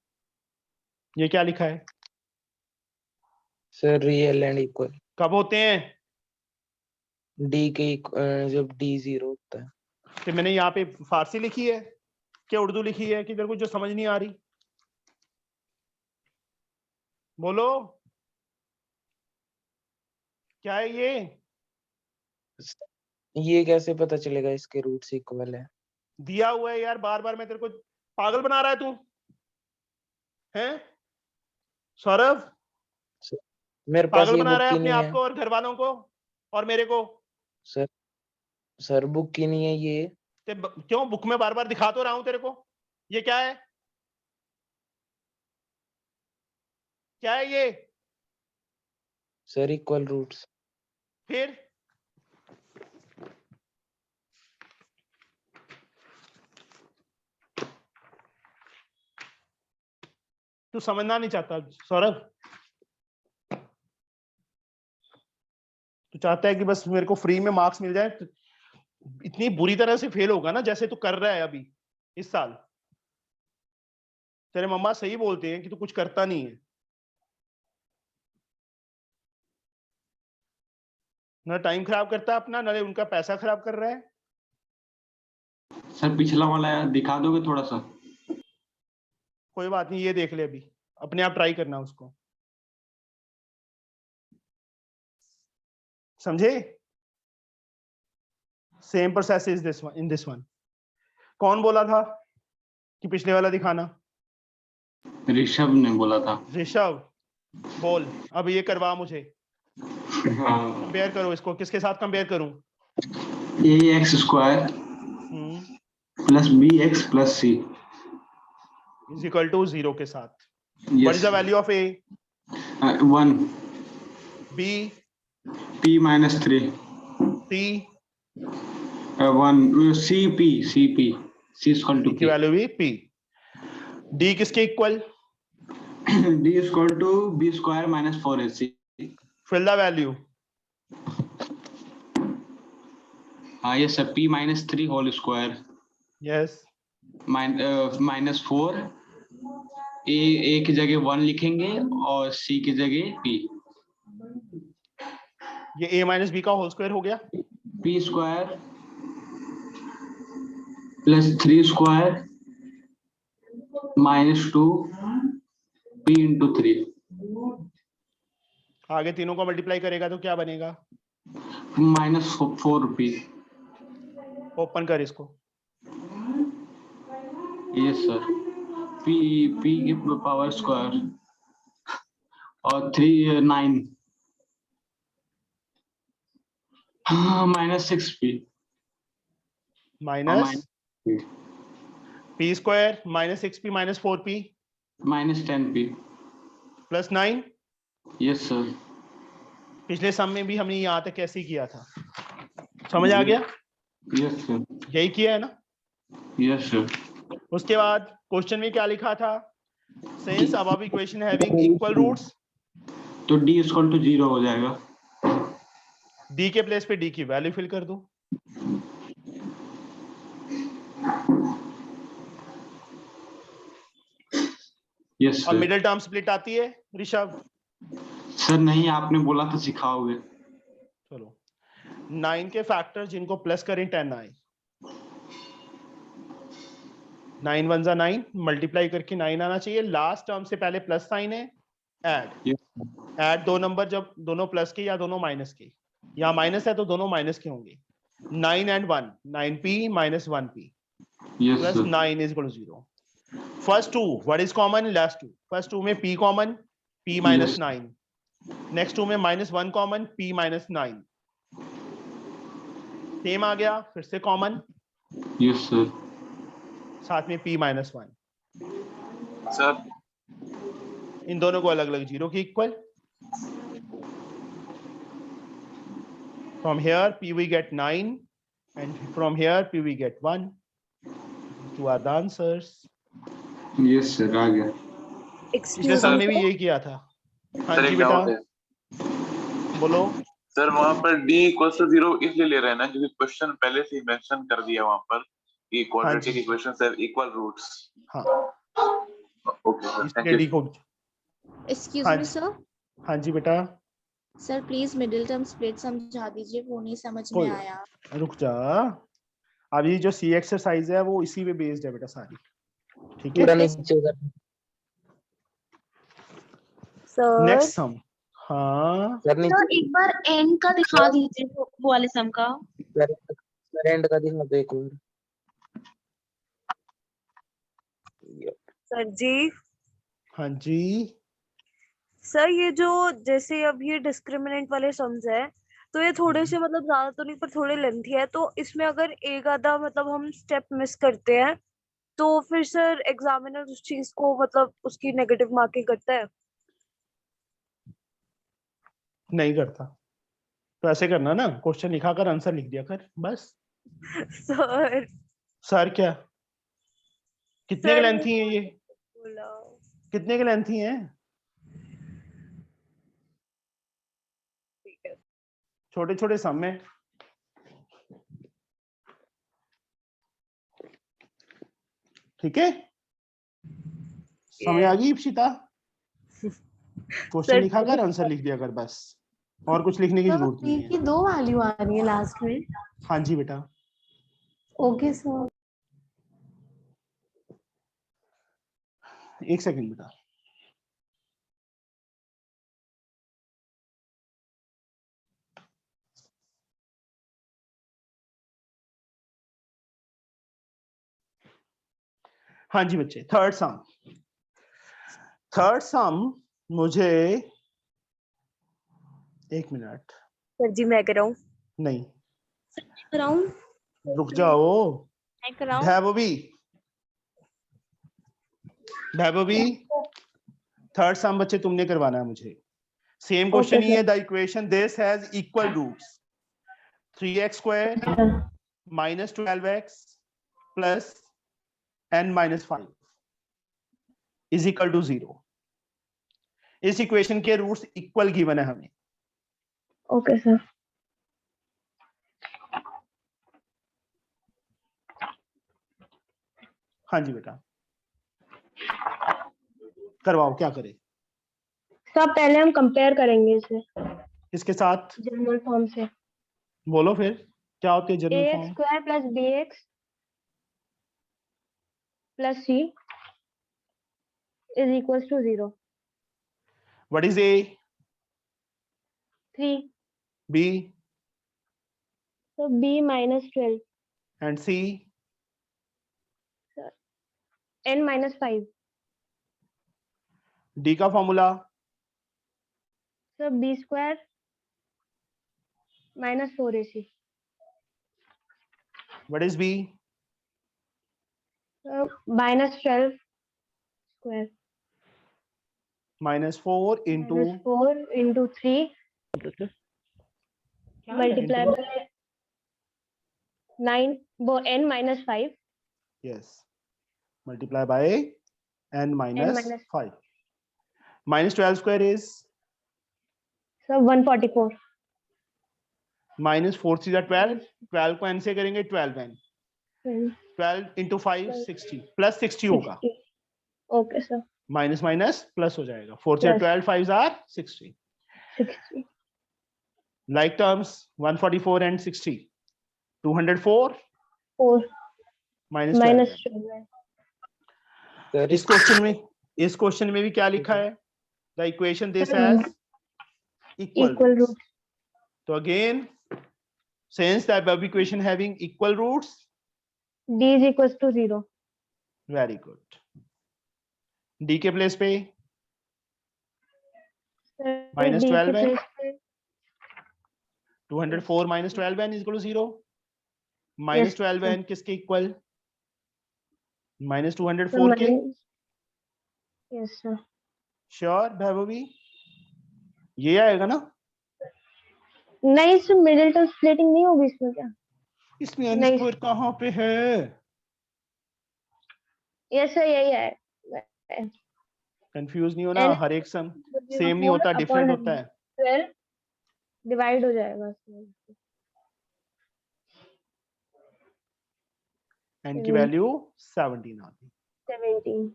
ये क्या लिखा है? सर रियल एंड इक्वल कब होते हैं? डी के जब डी 0 होता है। तो मैंने यहाँ पे फारसी लिखी है क्या उर्दू लिखी है कि तेरे को जो समझ नहीं आ रही? बोलो क्या है ये कैसे पता चलेगा इसके रूट्स इक्वल है? दिया हुआ है यार, बार बार मैं तेरे को पागल बना रहा है तू हैं सौरभ? मेरे पास पागल ये बना बुक रहा है ही अपने नहीं आप है को और घर वालों को और मेरे को। सर बुक की नहीं है ये। क्यों बुक में बार बार दिखा तो रहा हूं तेरे को, ये क्या है? क्या है ये? Sir equal roots. फिर तू समझना नहीं चाहता सौरभ, तू चाहता है कि बस मेरे को फ्री में मार्क्स मिल जाए। इतनी बुरी तरह से फेल होगा ना जैसे तू कर रहा है अभी इस साल। तेरे मम्मा सही बोलते हैं कि तू कुछ करता नहीं है, ना टाइम खराब करता है अपना, ना उनका पैसा खराब कर रहा है। सर पिछला वाला दिखा दोगे थोड़ा सा? कोई बात नहीं, ये देख ले, अभी अपने आप ट्राई करना उसको। समझे? Same process is this one, in this one. कौन बोला था कि पिछले वाला दिखाना? ऋषभ ने बोला था। ऋषभ, बोल अब ये करवा मुझे। हाँ। कंपेयर करो इसको, किसके साथ कंपेयर करूं? ax² plus bx plus c is equal to 0 के साथ। Yes. What is the value of a? 1 b p minus 3 c 1 cp c is equal to की p वैल्यू भी p। d किसके equal? d is equal to b² minus 4ac। Fill the value. हाँ yes sir, p minus 3 whole square yes minus 4 a की जगह 1 लिखेंगे और c की जगह p। ये a माइनस बी का होल स्क्वायर हो गया। p² plus 3² minus 2 p into 3 आगे तीनों को मल्टीप्लाई करेगा तो क्या बनेगा? minus 4p। ओपन कर इसको। यस सर, p की पावर स्क्वायर और 3 9 minus 6p minus p square minus 6p minus 4p minus 10p। Plus 9। Yes sir. पिछले सम में भी हमने यहाँ तक कैसे किया था, समझ आ गया? Yes sir. यही किया है ना? Yes sir. उसके बाद क्वेश्चन में क्या लिखा था? Since above equation having equal roots, तो d इक्वल टू 0 हो जाएगा। d के प्लेस पे d की वैल्यू फिल कर दो। यस और सर। मिडिल टर्म स्प्लिट आती है ऋषभ? सर नहीं, आपने बोला था सिखाओगे। चलो 9 के फैक्टर जिनको प्लस करें 10 आए। 9 1 जा 9, मल्टीप्लाई करके 9 आना चाहिए। लास्ट टर्म से पहले प्लस साइन है, ऐड ऐड दो नंबर जब दोनों प्लस के या दोनों माइनस के, या माइनस है तो दोनों माइनस के होंगे। 9 and 1 9p minus 1p yes plus sir. 9 is equal to 0। First two, what is common? Last two. First two में p common, p minus 9। Next two में minus 1 common, p minus 9। Same आ गया, फिर से common. Yes sir. साथ में p minus 1। Sir इन दोनों को अलग अलग 0 के equal. From here p we get 9 and from here p we get 1। Two are the answers। Yes sir, आ गया। पिछले सम में भी यही किया था। हाँ सर जी एक बेटा डाउट है। बोलो। सर वहाँ पर d इक्वल टू 0 इसलिए ले रहे हैं ना क्योंकि क्वेश्चन पहले से ही मेंशन कर दिया वहाँ पर कि quadratic equations have equal roots. हाँ ओके सर, थैंक इसलिए यू। d को। एक्सक्यूज हाँ मी जी। सर। हाँ जी बेटा। Sir please middle term split समझा दीजिए, वो नहीं समझ में कोई आया। रुक जा, अभी जो सी एक्सरसाइज है वो इसी पे बेस्ड है बेटा सारी, ठीक है? पूरा नीचे उधर। Sir next sum. हाँ सर नीचे सर एक बार एंड का दिखा दीजिए वो वाले सम का। सर एंड का दिखा दो एक बार। सर जी। हाँ जी। सर ये जो जैसे अब ये डिस्क्रिमिनेंट वाले सम्स है तो ये थोड़े से मतलब ज्यादा तो नहीं पर थोड़े लेंथी है, तो इसमें अगर एक आधा मतलब हम स्टेप मिस करते हैं तो फिर सर एग्जामिनर उस चीज को मतलब उसकी नेगेटिव मार्किंग करता है? नहीं करता। तो ऐसे करना ना, क्वेश्चन लिखा कर आंसर लिख दिया कर बस। सर सर क्या, कितने के सर लेंथी है ये? बोला कितने के लेंथी हैं? ठीक है। छोटे छोटे सम में। ठीक है, समझ आ गई इप्सिता? क्वेश्चन लिखा कर आंसर लिख दिया कर बस, और कुछ लिखने की जरूरत p नहीं की है। 2 वैल्यू आ रही है लास्ट में। हाँ जी बेटा। Okay sir. एक सेकंड बेटा। हाँ जी बच्चे, थर्ड सम मुझे, एक मिनट, सर जी मैं कराऊं? नहीं कराऊं? रुक जाओ। मैं कराऊं? भैभवी थर्ड सम बच्चे तुमने करवाना है मुझे। सेम क्वेश्चन ही है। The equation this has equal roots 3x² minus 12x plus n minus 5 is equal to 0। इस इक्वेशन के रूट्स इक्वल गिवन है हमें। Okay sir. हाँ जी बेटा, करवाओ, क्या करें? सब पहले हम कंपेयर करेंगे इसे किसके साथ? जनरल फॉर्म से। बोलो फिर क्या होती है general ax form? Square plus bx plus c is equals to 0। What is a? 3। b so b minus 12 and c? n minus 5। d का formula? so b square minus 4ac। What is b? so minus 12 square minus 4 into minus 4 into 3 multiply into, by 9 n minus 5। yes, multiply by n minus 5। minus 12 square is so 144। minus 4 3 12, 12 को n से करेंगे 12n, 12 into 5 60 plus 60 होगा। Okay sir. Minus minus plus हो जाएगा। 4 से 12 5 are 60। Like terms 144 and 60 204 4 minus 12। Sir इस question में भी क्या लिखा है? The equation this has equal roots. तो again since the above equation having equal roots, d is equals to 0। very good। d के प्लेस पे minus 12n, 204 minus 12n is equal to 0। minus 12n किसके equal? minus 204 के। Yes sir. Sure भैभवी? ये आएगा ना? नहीं sir, middle term splitting नहीं होगी इसमें क्या? इसमें n स्क्वायर कहाँ पे है? यस सर, यही है। कंफ्यूज नहीं होना, हर एक सम सेम नहीं होता, डिफरेंट होता है। 12 डिवाइड हो जाएगा n की वैल्यू 17 आती। 17।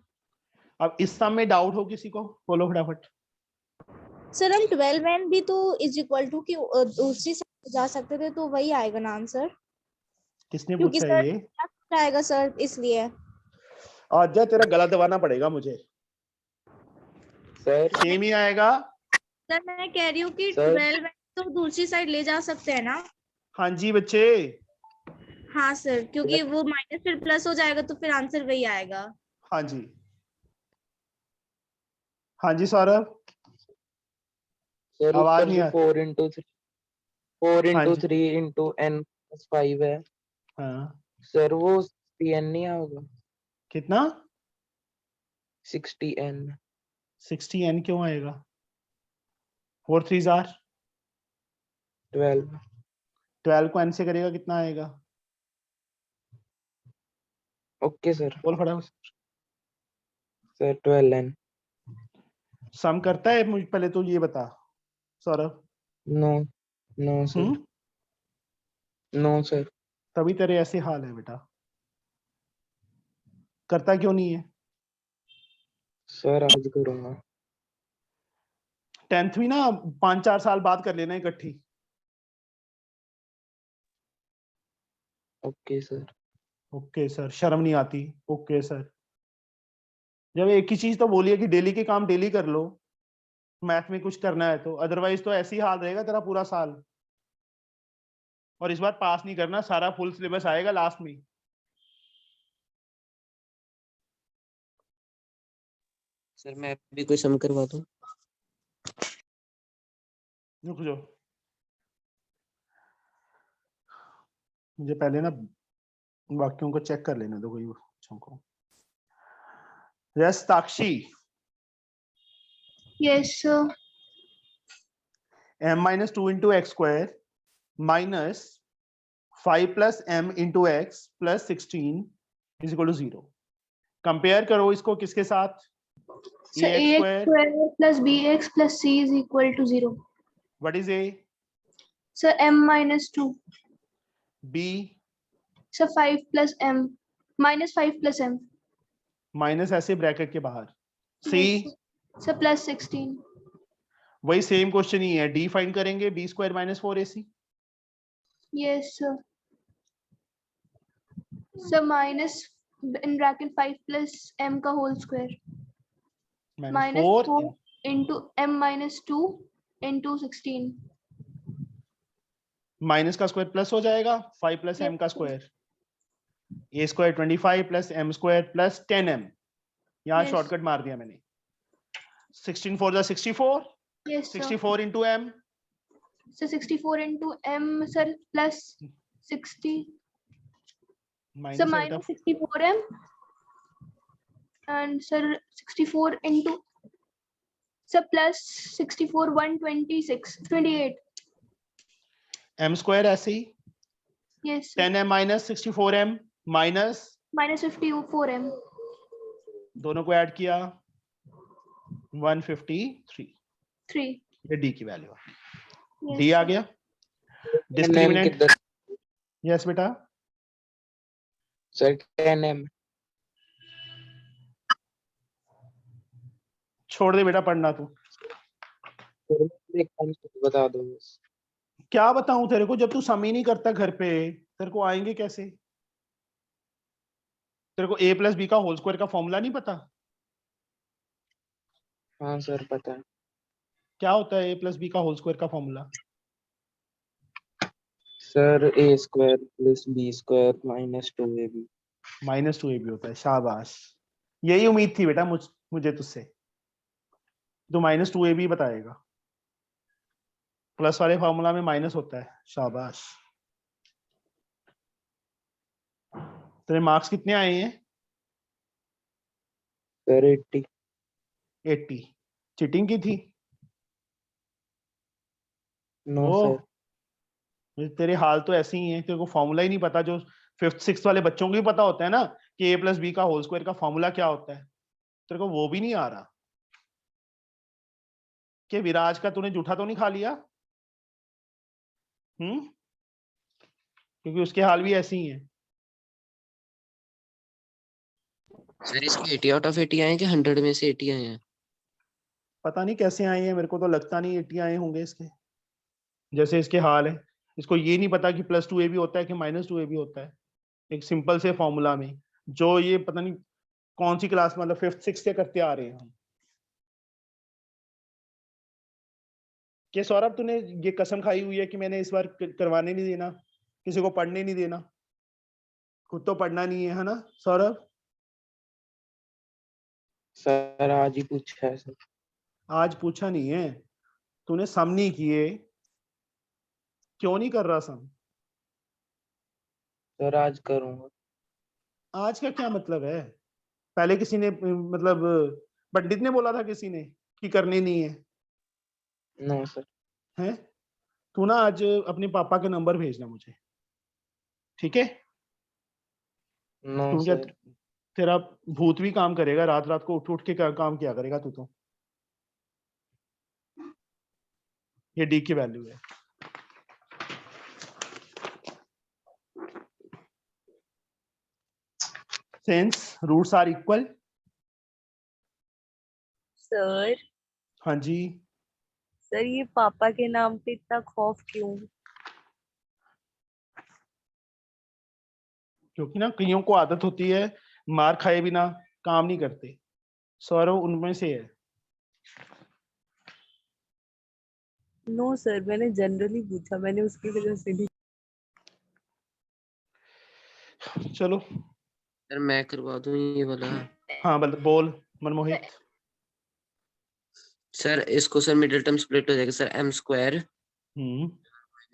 अब इस सम में डाउट हो किसी को? बोलो फटाफट। सर हम 12n भी तो इज इक्वल टू की दूसरी साइड जा सकते थे, तो वही आएगा ना आंसर? किसने क्योंकि पूछा सर ये? आएगा सर, इसलिए। आज तेरा गला दबाना पड़ेगा मुझे। सर सेम ही आएगा। सर मैं कह रही हूँ कि 12 तो दूसरी साइड ले जा सकते हैं ना? हाँ जी बच्चे। हाँ सर, क्योंकि वो माइनस फिर प्लस हो जाएगा तो फिर आंसर वही आएगा। हाँ जी, हाँ जी सौरभ। सर आवाज ऊपर नहीं से आ रही। 4 into 3 4 हाँ into जी। 3 into n plus 5 है। हाँ सर वो 60n नहीं होगा? कितना? 60n। 60n क्यों आएगा? 4 3s आर 12। 12 को n से करेगा कितना आएगा? Okay sir. बोल फटाफट। Sir 12n। सम करता है मुझे पहले तो ये बता Saurabh. No no sir. No sir. तभी तेरे ऐसे हाल है बेटा। करता क्यों नहीं है? सर आज करूंगा। 10th भी ना 5-4 साल बाद कर लेना इकट्ठी। Okay sir. ओके सर, शर्म नहीं आती? ओके सर, जब एक ही चीज तो बोलिए कि डेली के काम डेली कर लो, मैथ में कुछ करना है तो, अदरवाइज तो ऐसे ही हाल रहेगा तेरा पूरा साल। और इस बार पास नहीं करना, सारा फुल सिलेबस आएगा लास्ट में। सर मैं भी कोई सम करवा दूं? रुक जाओ, मुझे पहले ना वाक्यों को चेक कर लेने दो कोई बच्चों को। Yes ताक्षी। Yes, sir. m minus 2 into x square minus 5 plus m into x plus 16 is equal to 0. Compare करो इसको किसके साथ? So ax ax square square plus bx plus c is equal to 0. what is a? So m minus 2. b So 5 plus m minus 5 plus m. Minus ऐसे bracket के बाहर। c So plus 16. वही same question ही है, d find करेंगे b square minus 4ac। Yes, sir. So minus in bracket 5 plus m का whole square minus 4 into m minus 2 into 16. Minus का square plus हो जाएगा 5 प्लस m का square, a square 25 plus m square plus 10m। यहाँ Yes. Shortcut मार दिया मैंने। 16 4 जा 64। Yes, sir. 64 into m So 64 into m, sir, plus 60. So minus 64m and sir 64 into so plus 64 126 28. m square ऐसे ही। Yes, sir. 10m minus 64m minus Minus 54m. दोनों को add किया 153। 3. ये d की वैल्यू है। Yes, d आ sir. गया। Discriminant yes बेटा। Sir 10m। छोड़ दे बेटा पढ़ना तू। बता दो बस। क्या बताऊं तेरे को, जब तू सम ही नहीं करता घर पे तेरे को आएंगे कैसे? तेरे को a प्लस बी का होल स्क्वायर का फॉर्मूला नहीं पता? हाँ सर पता है। क्या होता है a प्लस बी का होल स्क्वायर का formula? Sir a square plus b square minus 2ab। Minus 2ab होता है। शाबाश, यही उम्मीद थी बेटा मुझे तुझसे, तो माइनस 2ab बताएगा। प्लस वाले फॉर्मूला में माइनस होता है। शाबाश। तेरे मार्क्स कितने आए हैं? सर 80। चीटिंग की थी? No sir. तेरे हाल तो ऐसे ही हैं, तेरे को फॉर्मूला ही नहीं पता। जो 5th 6th वाले बच्चों को भी पता होता है ना कि a प्लस बी का होल स्क्वायर का फॉर्मूला क्या होता है, तेरे को वो भी नहीं आ रहा। कि विराज का तूने जूठा तो नहीं खा लिया? क्योंकि उसके हाल भी ऐसे ही हैं। सर इसके 80 आउट ऑफ 80 आए हैं कि 100 में से 80 आए हैं? पता नहीं कैसे आए हैं, मेरे को तो लगता नहीं 80 आए होंगे इसके, जैसे इसके हाल है। इसको ये नहीं पता कि प्लस 2ab होता है कि माइनस 2ab होता है, एक सिंपल से फॉर्मूला में, जो ये पता नहीं कौन सी क्लास मतलब 5th 6th से करते आ रहे हैं हम। क्या सौरभ तूने ये कसम खाई हुई है कि मैंने इस बार करवाने नहीं देना, किसी को पढ़ने नहीं देना, खुद तो पढ़ना नहीं है ना सौरभ? सर आज ही पूछा है सर। आज पूछा नहीं है तूने, सम नहीं किए, क्यों नहीं कर रहा सम? सर आज करूंगा। आज का क्या मतलब है? पहले किसी ने मतलब पंडित ने बोला था किसी ने कि करने नहीं है? No sir. है? तू ना आज अपने पापा के नंबर भेजना मुझे, ठीक है? नो तू क्या सर। तेरा भूत भी काम करेगा, रात रात को उठ उठ के काम किया करेगा तू तो। ये डी की वैल्यू है। Since roots are equal। Sir. हाँ जी। सर ये पापा के नाम पे इतना खौफ क्यों? क्योंकि ना कईयों को आदत होती है मार खाए बिना काम नहीं करते। सौरव उनमें से है। नो सर, मैंने जनरली पूछा, मैंने उसकी वजह से नहीं। चलो सर मैं करवा दूं ये वाला? हाँ बोल मनमोहित। सर इसको सर मिडिल टर्म स्प्लिट हो जाएगा सर m स्क्वायर हम्म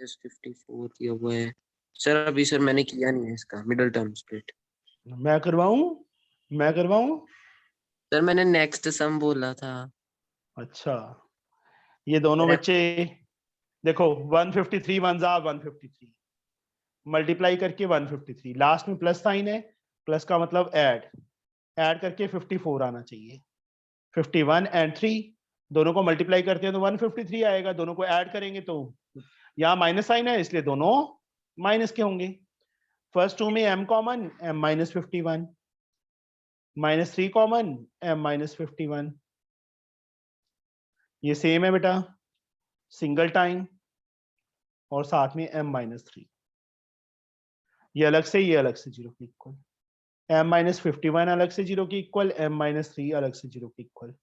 -54 किया हुआ है सर। अभी सर मैंने किया नहीं है इसका मिडिल टर्म स्प्लिट। मैं करवाऊं सर मैंने नेक्स्ट सम बोला था। अच्छा, ये दोनों सर, बच्चे देखो 153 वन जा 153 मल्टीप्लाई करके 153, लास्ट में प्लस साइन है, प्लस का मतलब ऐड करके 54 आना चाहिए। 51 एंड 3 दोनों को मल्टीप्लाई करते हैं तो 153 आएगा, दोनों को ऐड करेंगे तो यहाँ माइनस साइन है इसलिए दोनों माइनस के होंगे। फर्स्ट टू में m common m -51, -3 common m -51, ये सेम है बेटा सिंगल टाइम और साथ में m -3, ये अलग से 0 के इक्वल, m -51 अलग से 0 के इक्वल, m -3 अलग से 0 के equal.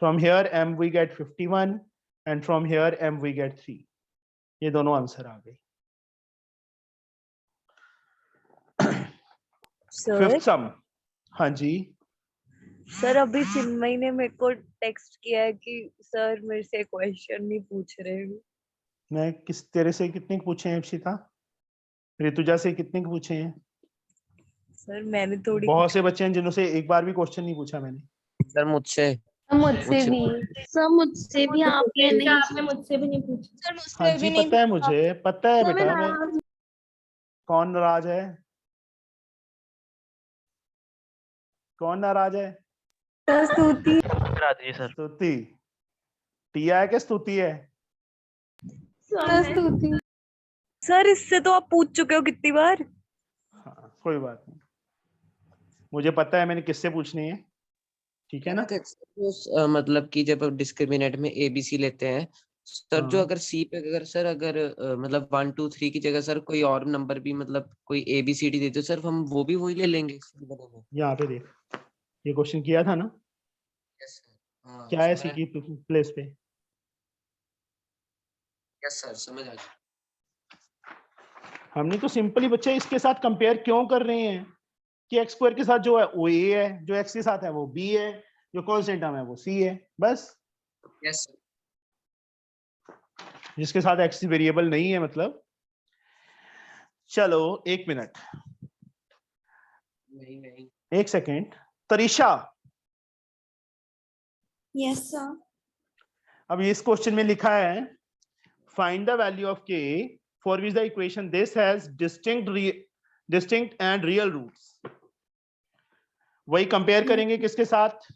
From here m we get 51 and from here m we get 3। ये दोनों आंसर आ गए। फिफ्थ सम, हाँ जी सर अभी चिन्मयी ने मेरे को टेक्स्ट किया है कि सर मेरे से क्वेश्चन नहीं पूछ रहे। मैं तेरे से कितने पूछे हैं अक्षिता? ऋतुजा से कितने पूछे हैं? सर मैंने थोड़ी बहुत से बच्चे हैं जिनसे एक बार भी क्वेश्चन नहीं पूछा मैंने। सर मुझसे मुझसे भी सर, मुझसे भी आपने नहीं, आपने मुझसे भी नहीं पूछा सर, मुझसे हाँ जी भी नहीं पता है पूछा। मुझे, पता है सर, मैं बेटा। मैं नाराज कौन नाराज है? कौन नाराज है? स्तुति स्तुति। टिया है कि स्तुति है? स्तुति। सर इससे तो आप पूछ चुके हो कितनी बार। हाँ कोई बात नहीं, मुझे पता है मैंने किससे पूछनी है, ठीक है ना। मतलब कि जब डिस्क्रिमिनेंट में ABC लेते हैं सर, जो हाँ। अगर C पे अगर सर अगर मतलब 1 2 3 की जगह सर कोई और नंबर भी मतलब कोई ABCD देते हो सर, हम वो भी वही ले लेंगे। यहाँ पे देख, ये क्वेश्चन किया था ना, यस सर। हाँ क्या है समझ सी की प्लेस पे? यस सर समझ आ गया। हमने तो सिंपली बच्चे इसके साथ कंपेयर क्यों कर रहे हैं कि एक्स स्क्वायर के साथ जो है वो a है, जो x के साथ है वो b है, जो कांस्टेंट टर्म है वो c है, बस। Yes sir. जिसके साथ x वेरिएबल नहीं है मतलब। चलो एक मिनट, नहीं एक सेकेंड। तरीशा, yes sir. अब इस क्वेश्चन में लिखा है find the value of k for which the equation this has distinct and real roots. वही कंपेयर करेंगे किसके साथ?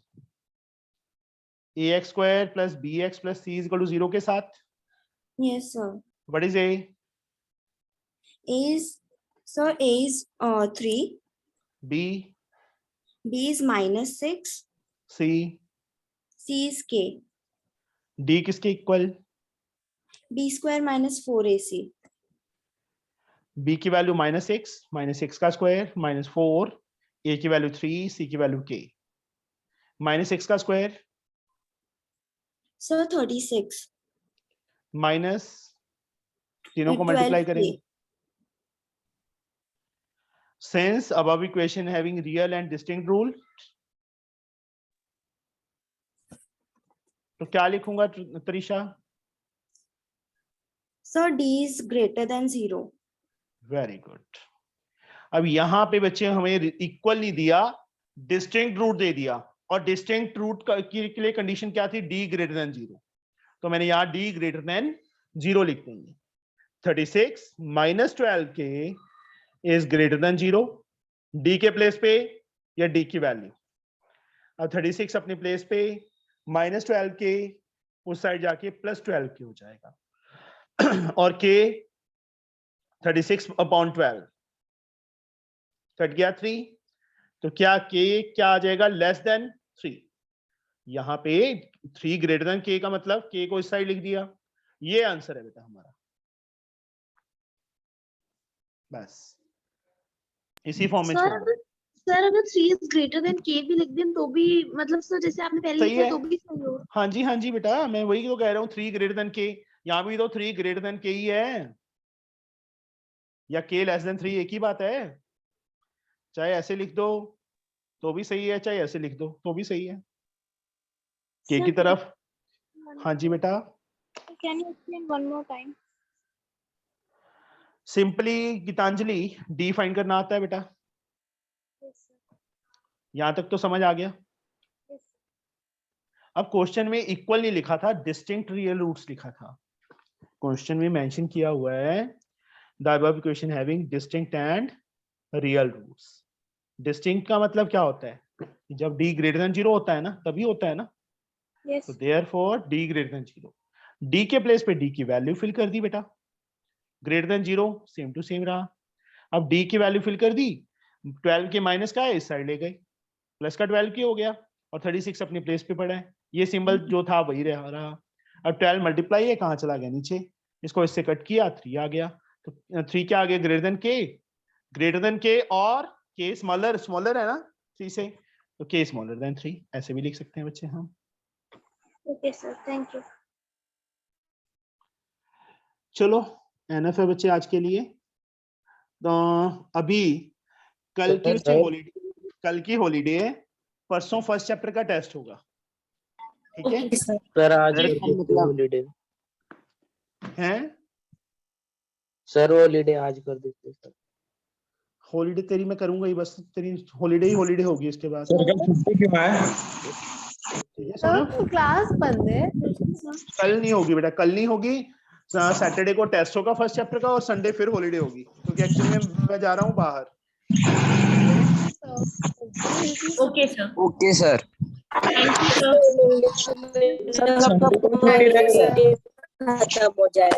ax square plus bx plus c is equal to 0 के साथ। Yes sir. What is a? A is 3, b B is -6, c C is k, d किसके equal? B square -4AC। b की value -6 का square -4, a की value 3, c की value k। -6 का square sir 36 minus, तीनों को मल्टीप्लाई 12k। करेंगे। Since above equation having real and distinct rule, तो क्या लिखूंगा Tarisha? Sir D is greater than 0। Very good. अब यहाँ पे बच्चे हमें इक्वल नहीं दिया, डिस्टिंक्ट रूट दे दिया, और डिस्टिंक्ट रूट के लिए कंडीशन क्या थी? d greater than 0। तो मैंने यहाँ d ग्रेटर देन 0 लिख देंगे। 36 - 12k is greater than 0, d के प्लेस पे या d की वैल्यू। अब 36 अपने प्लेस पे, -12k उस साइड जाके +12k हो जाएगा, और k 36/12 कट गया 3, तो क्या k क्या आ जाएगा? Less than 3। यहाँ पे 3 ग्रेटर देन k का मतलब k को इस साइड लिख दिया। ये आंसर है बेटा हमारा, बस इसी फॉर्म में छोड़ दो। सर अगर 3 is greater than k भी लिख दें तो भी मतलब सर जैसे आपने पहले सही लिखा है। तो भी सही होगा। हाँ जी बेटा, मैं वही तो कह रहा हूँ, 3 ग्रेटर देन k। यहाँ भी तो 3 ग्रेटर देन k ही है, या k लेस देन 3 एक ही बात है। चाहे ऐसे लिख दो तो भी सही है, चाहे ऐसे लिख दो तो भी सही है। k की तरफ हाँ जी बेटा, Can you explain one more time? Simply Geetanjali d find करना आता है बेटा? Yes, sir. यहां तक तो समझ आ गया? Yes. अब क्वेश्चन में इक्वल नहीं लिखा था, डिस्टिंक्ट रियल रूट्स लिखा था। क्वेश्चन में मेंशन किया हुआ है the above equation having distinct and real roots. Distinct का मतलब क्या होता है? जब d ग्रेटर देन 0 होता है ना, तभी होता है ना। Yes. तो therefore d greater than 0, d के प्लेस पे d की वैल्यू फिल कर दी बेटा, greater than 0 same to same रहा। अब d की वैल्यू फिल कर दी, 12 के माइनस का है इस साइड ले गए, प्लस का 12 की हो गया और 36 अपनी प्लेस पे पड़ा है। ये सिंबल जो था वही रहा। अब 12 मल्टीप्लाई है, कहाँ चला गया? नीचे। इसको इससे कट किया, 3 आ गया। तो 3 क्या आ गया? ग्रेटर देन के और के स्मॉलर है ना 3 से, तो के स्मॉलर देन 3 ऐसे भी लिख सकते हैं बच्चे हम। Okay, sir. Thank you. चलो एनएफ है बच्चे आज के लिए। तो अभी कल की बच्चे हॉलीडे, कल की हॉलीडे है, परसों फर्स्ट चैप्टर का टेस्ट होगा, ठीक है? सर आज हॉलीडे हैं सर, हॉलीडे आज कर देते सर। हॉलीडे तेरी मैं करूंगा ही, बस तेरी हॉलीडे ही हॉलीडे होगी इसके बाद। सर कल छुट्टी क्यों है? तो क्लास बंद है। कल नहीं होगी बेटा, कल नहीं होगी। सैटरडे को टेस्ट होगा फर्स्ट चैप्टर का और संडे फिर हॉलीडे होगी, क्योंकि एक्चुअली मैं जा रहा हूँ बाहर। Okay sir. Okay sir. खत्म हो जाए।